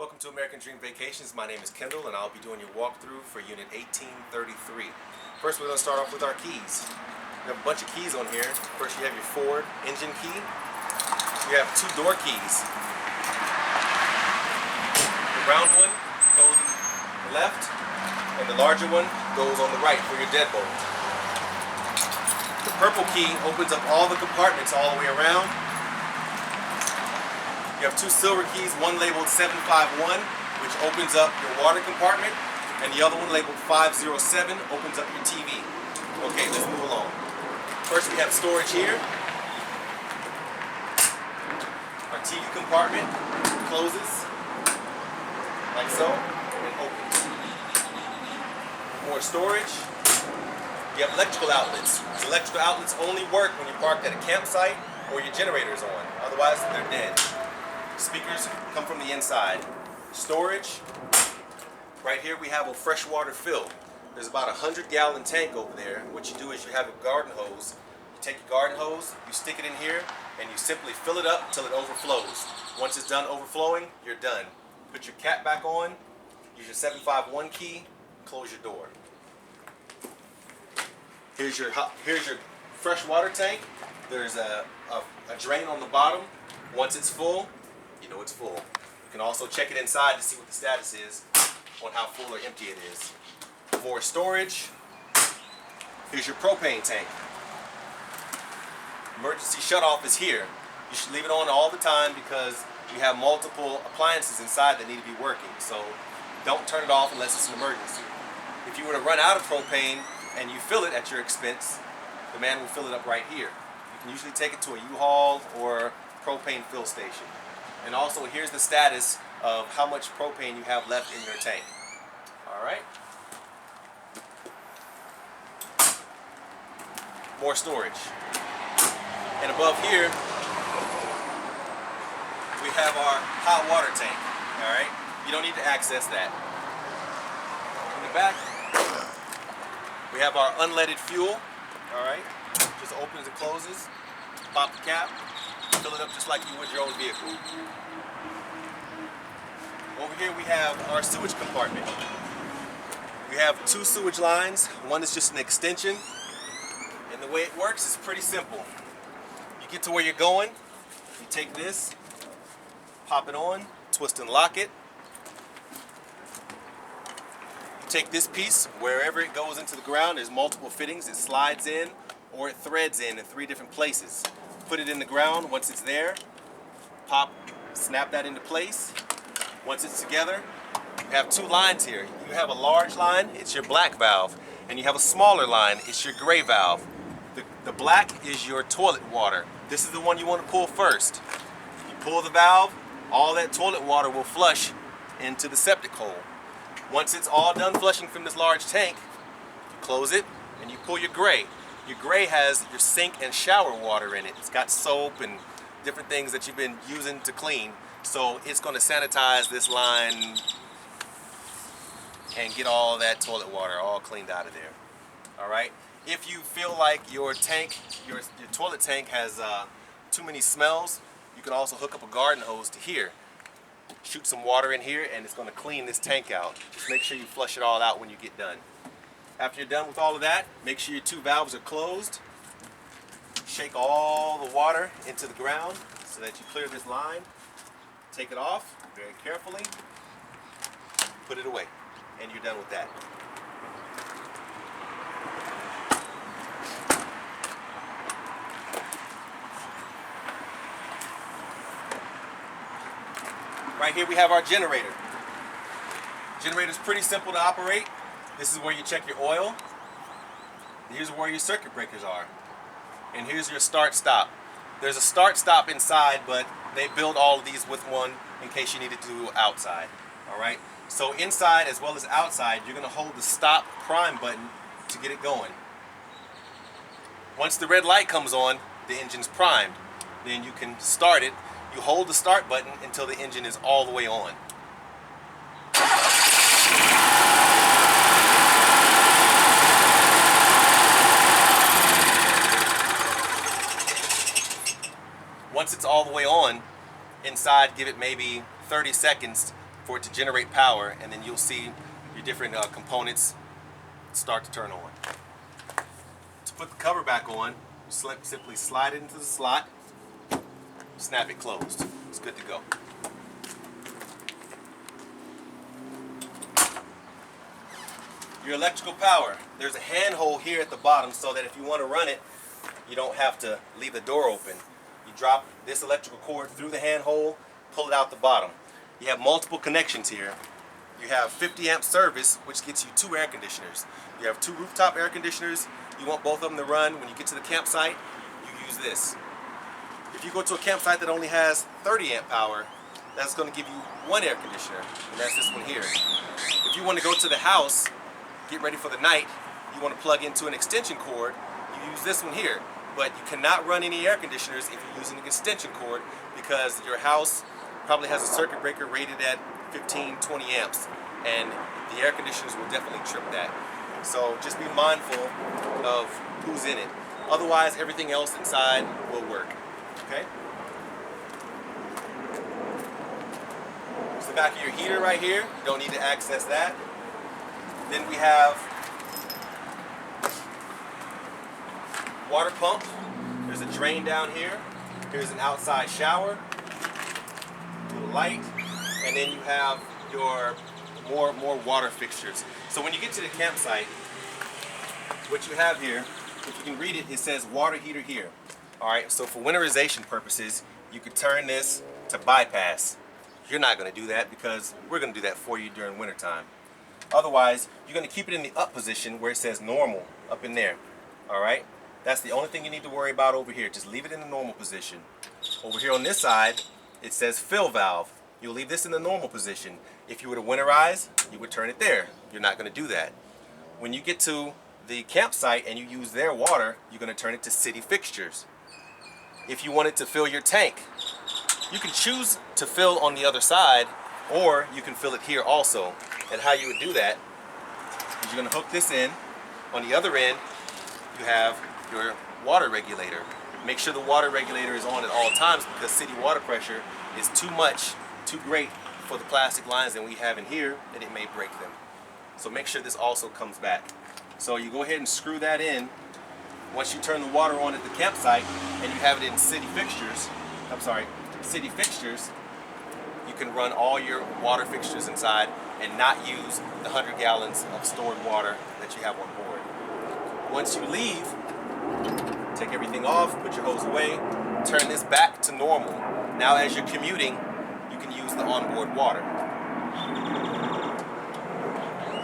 Welcome to American Dream Vacations. My name is Kendall and I'll be doing your walkthrough for Unit 1833. First we're going to start off with our keys. We have a bunch of keys on here. First you have your Ford engine key. You have two door keys. The round one goes on the left and the larger one goes on the right for your deadbolt. The purple key opens up all the compartments all the way around. You have two silver keys, one labeled 751, which opens up your water compartment, and the other one labeled 507 opens up your TV. Okay, let's move along. First we have storage here. Our TV compartment closes like so and opens. More storage. You have electrical outlets. These electrical outlets only work when you're parked at a campsite or your generator is on. Otherwise, they're dead. Speakers come from the inside. Storage. Right here we have a freshwater fill. There's about a 100-gallon tank over there. What you do is you have a garden hose. You take your garden hose, you stick it in here, and you simply fill it up until it overflows. Once it's done overflowing, you're done. Put your cap back on, use your 751 key, close your door. Here's your freshwater tank. There's a drain on the bottom. Once it's full, you know it's full. You can also check it inside to see what the status is on how full or empty it is. More storage. Here's your propane tank. Emergency shutoff is here. You should leave it on all the time because you have multiple appliances inside that need to be working. So don't turn it off unless it's an emergency. If you were to run out of propane and you fill it at your expense, the man will fill it up right here. You can usually take it to a U-Haul or propane fill station. And also here's the status of how much propane you have left in your tank. Alright. More storage. And above here we have our hot water tank. Alright. You don't need to access that. In the back we have our unleaded fuel. Alright. Just opens and closes. Pop the cap. Fill it up just like you would your own vehicle. Over here we have our sewage compartment. We have two sewage lines. One is just an extension. And the way it works is pretty simple. You get to where you're going, you take this, pop it on, twist and lock it. You take this piece, wherever it goes into the ground, there's multiple fittings. It slides in or it threads in 3 different places. Put it in the ground. Once it's there, snap that into place. Once it's together, you have 2 lines here. You have a large line, it's your black valve, and you have a smaller line, it's your gray valve. The black is your toilet water. This is the one you want to pull first. You pull the valve, all that toilet water will flush into the septic hole. Once it's all done flushing from this large tank, you close it and you pull your gray. Your gray has your sink and shower water in it. It's got soap and different things that you've been using to clean. So it's going to sanitize this line and get all that toilet water all cleaned out of there. Alright? If you feel like your tank, your toilet tank has too many smells, you can also hook up a garden hose to here. Shoot some water in here and it's going to clean this tank out. Just make sure you flush it all out when you get done. After you're done with all of that, make sure your 2 valves are closed. Shake all the water into the ground so that you clear this line. Take it off very carefully. Put it away. And you're done with that. Right here we have our generator. Generator is pretty simple to operate. This is where you check your oil. Here's where your circuit breakers are. And here's your start-stop. There's a start-stop inside, but they build all of these with one in case you need to do outside. Alright? So inside as well as outside, you're going to hold the stop prime button to get it going. Once the red light comes on, the engine's primed. Then you can start it. You hold the start button until the engine is all the way on. Once it's all the way on, inside give it maybe 30 seconds for it to generate power, and then you'll see your different components start to turn on. To put the cover back on, you simply slide it into the slot, snap it closed. It's good to go. Your electrical power. There's a handhold here at the bottom so that if you want to run it, you don't have to leave the door open. You drop this electrical cord through the handhold, pull it out the bottom. You have multiple connections here. You have 50 amp service, which gets you 2 air conditioners. You have 2 rooftop air conditioners. You want both of them to run. When you get to the campsite, you use this. If you go to a campsite that only has 30 amp power, that's going to give you 1 air conditioner, and that's this one here. If you want to go to the house, get ready for the night, you want to plug into an extension cord, you use this one here. But you cannot run any air conditioners if you're using an extension cord, because your house probably has a circuit breaker rated at 15, 20 amps, and the air conditioners will definitely trip that. So just be mindful of who's in it. Otherwise, everything else inside will work. Okay? It's the back of your heater right here. You don't need to access that. Then we have water pump. There's a drain down here. Here's an outside shower. Little light. And then you have your more water fixtures. So when you get to the campsite, what you have here, if you can read it, it says water heater here. Alright, so for winterization purposes, you could turn this to bypass. You're not going to do that because we're going to do that for you during wintertime. Otherwise, you're going to keep it in the up position where it says normal up in there. Alright? That's the only thing you need to worry about over here. Just leave it in the normal position. Over here on this side, it says fill valve. You'll leave this in the normal position. If you were to winterize, you would turn it there. You're not going to do that. When you get to the campsite and you use their water, you're going to turn it to city fixtures. If you wanted to fill your tank, you can choose to fill on the other side, or you can fill it here also. And how you would do that is you're going to hook this in. On the other end, you have your water regulator. Make sure the water regulator is on at all times, because city water pressure is too much, too great for the plastic lines that we have in here, and it may break them. So make sure this also comes back. So you go ahead and screw that in. Once you turn the water on at the campsite and you have it in city fixtures, you can run all your water fixtures inside and not use the 100 gallons of stored water that you have on board. Once you leave, take everything off, put your hose away, turn this back to normal. Now as you're commuting, you can use the onboard water.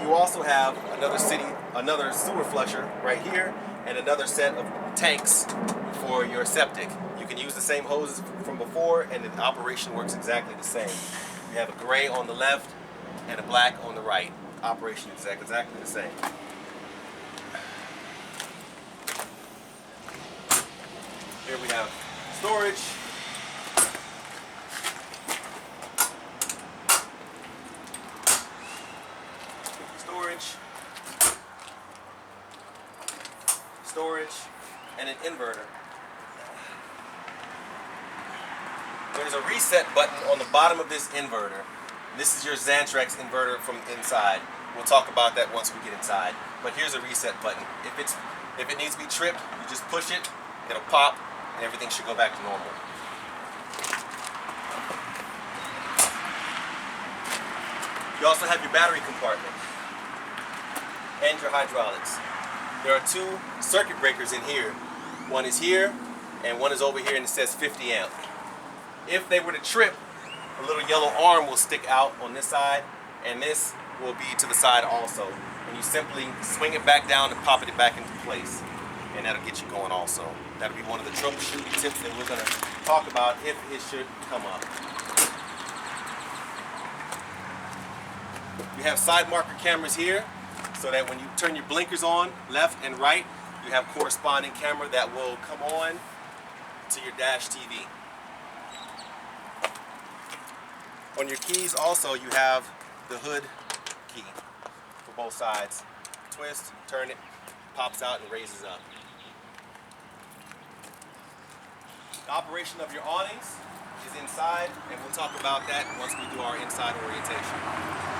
You also have another sewer flusher right here, and another set of tanks for your septic. You can use the same hoses from before, and the operation works exactly the same. You have a gray on the left and a black on the right. Operation is exactly the same. Here we have storage. Storage, and an inverter. There's a reset button on the bottom of this inverter. This is your Xantrex inverter from inside. We'll talk about that once we get inside. But here's a reset button. If it needs to be tripped, you just push it, it'll pop, and everything should go back to normal. You also have your battery compartment and your hydraulics. There are 2 circuit breakers in here. One is here, and one is over here, and it says 50 amp. If they were to trip, a little yellow arm will stick out on this side, and this will be to the side also. And you simply swing it back down and pop it back into place, and that'll get you going also. That'll be one of the troubleshooting tips that we're going to talk about if it should come up. You have side marker cameras here, so that when you turn your blinkers on, left and right, you have corresponding camera that will come on to your dash TV. On your keys also, you have the hood key for both sides. Twist, turn it, pops out and raises up. The operation of your awnings. is inside, and we'll talk about that once we do our inside orientation.